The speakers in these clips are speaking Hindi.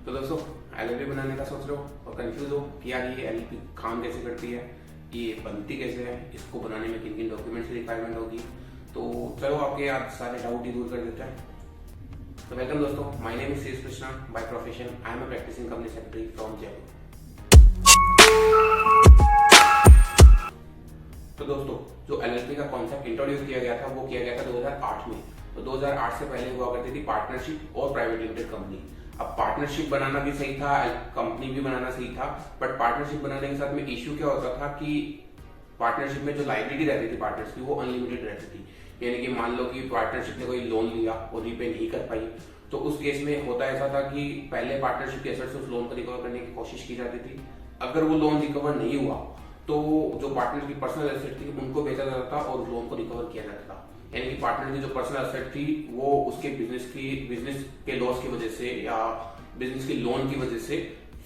तो दोस्तों एलएलपी बनाने का सोच रहे हो और कंफ्यूज हो कि यार ये एलएलपी काम कैसे करती है, ये बनती कैसे है, इसको बनाने में किन किन डॉक्यूमेंट्स की रिक्वायरमेंट होगी। तो चलो आपके आज सारे डाउट ही दूर कर देते हैं। तो वेलकम दोस्तों, my name is C Krishna, by profession I am a practising company secretary from Jaipur. तो दोस्तों जो एलएलपी का कॉन्सेप्ट इंट्रोड्यूस किया गया था वो किया गया था 2008 में। तो 2008 से पहले हुआ करती थी पार्टनरशिप और प्राइवेट लिमिटेड कंपनी। अब पार्टनरशिप बनाना भी सही था, कंपनी भी बनाना सही था, बट पार्टनरशिप बनाने के साथ में इश्यू क्या होता था कि पार्टनरशिप में जो लायबिलिटी रहती थी पार्टनर्स की वो अनलिमिटेड रहती थी। यानी कि मान लो कि पार्टनरशिप ने कोई लोन लिया और रीपे नहीं कर पाई, तो उस केस में होता ऐसा था कि पहले पार्टनरशिप के एसेट्स उस लोन को रिकवर करने की कोशिश की जाती थी। अगर वो लोन रिकवर नहीं हुआ तो जो पार्टनर की पर्सनल एसेट थी उनको बेचा जाता था और लोन को रिकवर किया जाता था। यानी कि पार्टनर की जो पर्सनल एसेट थी वो उसके बिजनेस के लॉस की वजह से या बिजनेस के लोन की वजह से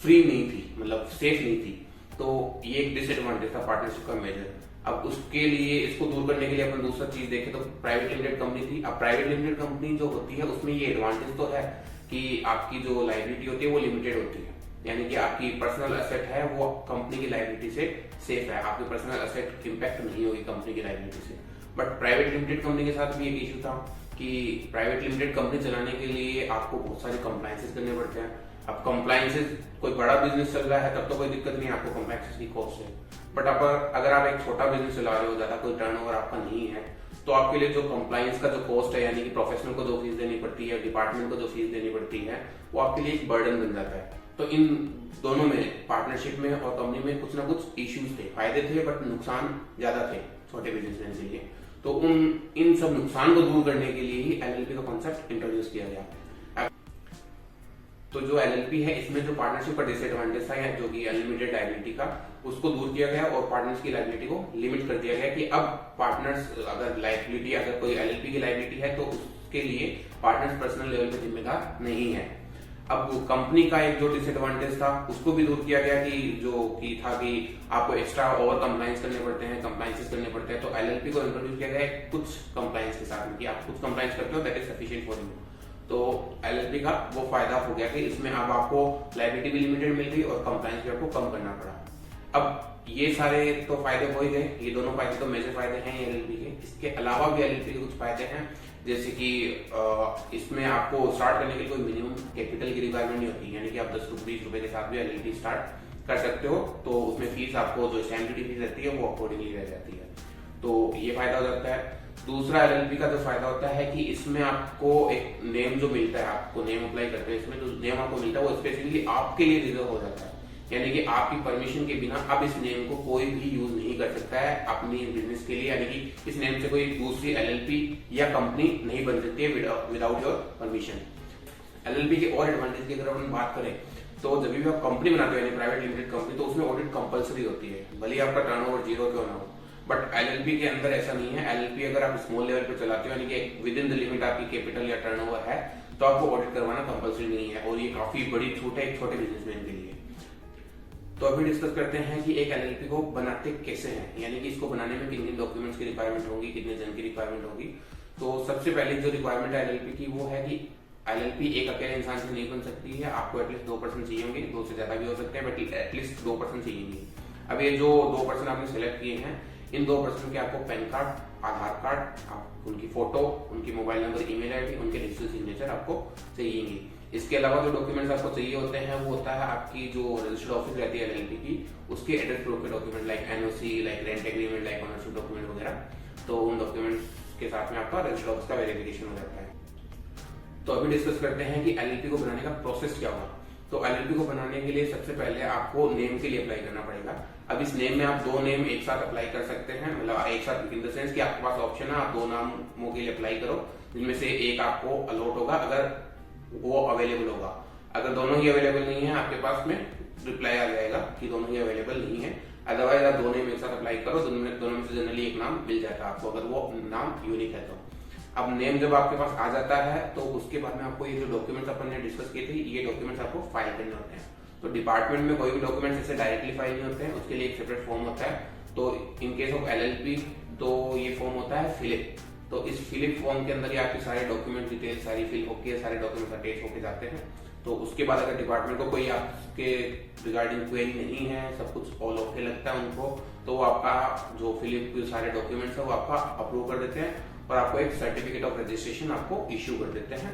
फ्री नहीं थी, मतलब सेफ नहीं थी। तो ये एक डिसएडवांटेज था पार्टनरशिप का मेजर। अब उसके लिए इसको दूर करने के लिए अपन दूसरा चीज देखें तो प्राइवेट लिमिटेड कंपनी थी। अब प्राइवेट लिमिटेड कंपनी जो होती है उसमें ये एडवांटेज तो है कि आपकी जो लायबिलिटी होती है वो लिमिटेड होती है, यानी कि आपकी पर्सनल एसेट है वो कंपनी की लायबिलिटी से सेफ है, आपकी पर्सनल एसेट इंपैक्ट नहीं होगी कंपनी की लायबिलिटी से। बट प्राइवेट लिमिटेड कंपनी के साथ भी एक इशू था कि प्राइवेट लिमिटेड कंपनी चलाने के लिए आपको बहुत सारे कंप्लायंसेस करने पड़ते हैं। अब कंप्लायंसेस, कोई बड़ा बिजनेस चल रहा है तब तो कोई दिक्कत नहीं, आपको कंप्लायंसेस की कॉस्ट है। बट अगर आप एक छोटा बिजनेस चला रहे हो, ज्यादा कोई टर्नओवर आपका नहीं है, तो आपके लिए जो कंप्लायंस का जो कॉस्ट है, यानी कि प्रोफेशनल को जो फीस देनी पड़ती है, डिपार्टमेंट को जो फीस देनी पड़ती है, वो आपके लिए एक बर्डन बन जाता है। तो इन दोनों में, पार्टनरशिप में और कंपनी में कुछ ना कुछ इश्यूज थे, फायदे थे बट नुकसान ज्यादा थे छोटे बिजनेसमैन के लिए। तो इन सब नुकसान को दूर करने के लिए ही एलएलपी का कॉन्सेप्ट इंट्रोड्यूस किया गया। तो जो एलएलपी है इसमें जो पार्टनरशिप का डिसएडवांटेज था या जो कि अनलिमिटेड लायबिलिटी का, उसको दूर किया गया और पार्टनर्स की लायबिलिटी को लिमिट कर दिया गया कि अब पार्टनर्स अगर कोई एलएलपी की लायबिलिटी है तो उसके लिए पार्टनर्स पर्सनल लेवल पे जिम्मेदार नहीं है। अब कंपनी का एक जो डिसएडवांटेज था उसको भी दूर किया गया कि आपको एक्स्ट्रा ओवर कंप्लायंस करने पड़ते हैं, कंप्लायंसेस करने पड़ते हैं। तो एलएलपी को इंट्रोड्यूस किया गया है कुछ कंप्लायंस के साथ में कि आप कुछ कंप्लायंस करते हो that is sufficient for you. तो एलएलपी का वो फायदा हो गया कि इसमें अब आपको लायबिलिटी भी लिमिटेड मिल गई और कंप्लायंस भी आपको कम करना पड़ा। अब ये सारे तो फायदे हो ही गए, ये दोनों फायदे तो मेजर फायदे हैं एलएलपी के। इसके अलावा भी एलएलपी के कुछ फायदे हैं, जैसे कि इसमें आपको स्टार्ट करने के लिए कोई मिनिमम कैपिटल की रिक्वायरमेंट नहीं होती, यानी कि आप 10-20 रुपए के साथ भी एलएलपी स्टार्ट कर सकते हो। तो उसमें फीस आपको जो स्टैम्प ड्यूटी फीस रहती है वो अकॉर्डिंगली रह जाती है, तो ये फायदा हो जाता है। दूसरा एलएलपी का जो फायदा होता है कि इसमें आपको एक नेम जो मिलता है, आपको नेम अप्लाई करते हैं, इसमें जो नेम आपको मिलता है वो स्पेसिफिकली आपके लिए रिजर्व हो जाता है। यानी कि आपकी परमिशन के बिना अब इस नेम को कोई भी यूज नहीं कर सकता है अपनी बिजनेस के लिए, यानी कि इस नेम से कोई दूसरी एलएलपी या कंपनी नहीं बन सकती है विदाउट योर परमिशन। एलएलपी के और एडवांटेज की अगर अपन बात करें तो जब भी आप कंपनी बनाते हो यानी प्राइवेट लिमिटेड कंपनी, तो उसमें ऑडिट कंपलसरी होती है, भले ही आपका टर्नओवर 0 क्यों ना हो। बट एलएलपी के अंदर ऐसा नहीं है। एलएलपी अगर आप स्मॉल लेवल पे चलाते हो, यानी कि विद इन द लिमिट आपकी कैपिटल या टर्नओवर है, तो आपको ऑडिट करवाना कंपलसरी नहीं है, और ये काफी बड़ी छूट है एक छोटे बिजनेसमैन के लिए। तो अभी डिस्कस करते हैं कि एक एलएलपी को बनाते कैसे हैं, यानी कि इसको बनाने में किन किन डॉक्यूमेंट्स की रिक्वायरमेंट होगी, कितने जन की रिक्वायरमेंट होगी। तो सबसे पहले जो रिक्वायरमेंट है एलएलपी की वो है कि एलएलपी एक अकेले इंसान से नहीं बन सकती है, आपको एटलीस्ट 2 पर्सन चाहिए होंगे, 2 से ज्यादा भी हो सकते हैं बट एटलीस्ट 2 पर्सन चाहिए। अब ये जो 2 पर्सन आपने सेलेक्ट किए हैं, इन 2 पर्सन के आपको पैन कार्ड, आधार कार्ड, उनकी फोटो, उनकी मोबाइल नंबर, ईमेल आईडी, उनके डिजिटल सिग्नेचर आपको चाहिए। इसके अलावा जो डॉक्यूमेंट्स आपको चाहिए होते हैं वो होता है आपकी जो रजिस्टर्ड ऑफिस रहती है एलएलपी की, उसके एड्रेस प्रूफ के document like NOC, like rent agreement, like ownership document वगैरह। तो उन डॉक्यूमेंट्स के साथ में आपका रजिस्टर्ड ऑफिस का वेरिफिकेशन हो जाता है। तो अभी डिस्कस करते हैं कि एलएलपी को बनाने का प्रोसेस क्या होगा। तो एलएलपी को बनाने के लिए सबसे पहले आपको नेम के लिए अप्लाई करना पड़ेगा। अब इस नेम में आप 2 नेम एक साथ अप्लाई कर सकते हैं, मतलब एक साथ इन द सेंस कि आपके पास ऑप्शन है आप 2 नामों के लिए अप्लाई करो, जिनमें से एक आपको अलॉट होगा अगर वो अवेलेबल होगा। अगर दोनों ही अवेलेबल नहीं है आपके पास में रिप्लाई आ जाएगा कि दोनों ही अवेलेबल नहीं है। अदरवाइज आप 2 नेम एक साथ अप्लाई करो, दोनों में से जनरली एक नाम मिल जाता है आपको, अगर वो नाम यूनिक है तो। अब नेम जब आपके पास आ जाता है तो उसके बाद में आपको ये जो डॉक्यूमेंट्स अपन ने डिस्कस किए थे, ये डॉक्यूमेंट्स आपको फाइल करने होते हैं। तो डिपार्टमेंट में कोई भी डॉक्यूमेंट्स ऐसे डायरेक्टली फाइल नहीं होते हैं, उसके लिए एक सेपरेट फॉर्म होता है। तो इन केस ऑफ एलएलपी तो ये फॉर्म होता है फिलिप। तो इस फिलिप फॉर्म के अंदर ही आपके सारे डॉक्यूमेंट डिटेल्स सारी फिल होके सारे डॉक्यूमेंट्स अटैच होके जाते हैं। तो उसके बाद अगर डिपार्टमेंट को कोई आपके रिगार्डिंग क्वेरी नहीं है, सब कुछ ऑल ओके लगता है उनको, तो वो आपका जो फिलिप के सारे डॉक्यूमेंट्स है वो आपका अप्रूव कर देते हैं और आपको एक सर्टिफिकेट ऑफ रजिस्ट्रेशन आपको इश्यू कर देते हैं।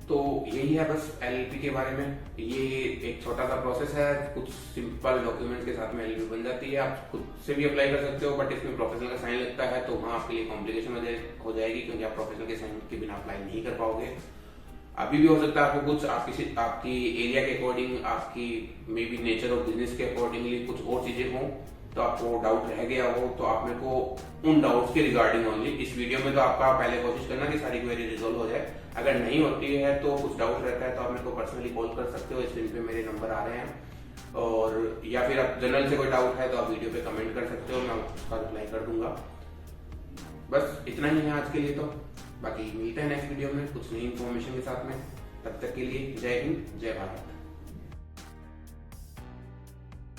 तो यही है बस एलएलपी के बारे में। ये एक छोटा सा प्रोसेस है, कुछ सिंपल डॉक्यूमेंट्स के साथ में एलएलपी बन जाती है। आप खुद से भी अप्लाई कर सकते हो, बट इसमें प्रोफेशनल का साइन लगता है तो वहाँ आपके लिए कॉम्प्लिकेशन हो जाएगी, क्योंकि आप प्रोफेशनल के साइन के बिना अप्लाई नहीं कर पाओगे। अभी भी हो सकता है आपको कुछ आपकी एरिया के अकॉर्डिंग, आपकी may be nature of business के अकॉर्डिंगली कुछ और चीजें हों, तो आपको डाउट रह गया हो, तो आप मेरे को उन डाउट्स के रिगार्डिंग ओनली इस वीडियो में तो आपका पहले कोशिश करना कि सारी क्वेरी रिजोल्व हो जाए। अगर नहीं होती है तो कुछ डाउट रहता है तो आप मेरे को पर्सनली कॉल कर सकते हो, स्क्रीन पे मेरे नंबर आ रहे हैं। और या फिर आप जनरल से कोई डाउट है तो आप वीडियो पे कमेंट कर सकते हो, मैं उसका रिप्लाई कर दूंगा। बस इतना ही है आज के लिए। तो बाकी मिलते हैं नेक्स्ट वीडियो में कुछ नई इन्फॉर्मेशन के साथ में। तब तक के लिए जय हिंद, जय भारत।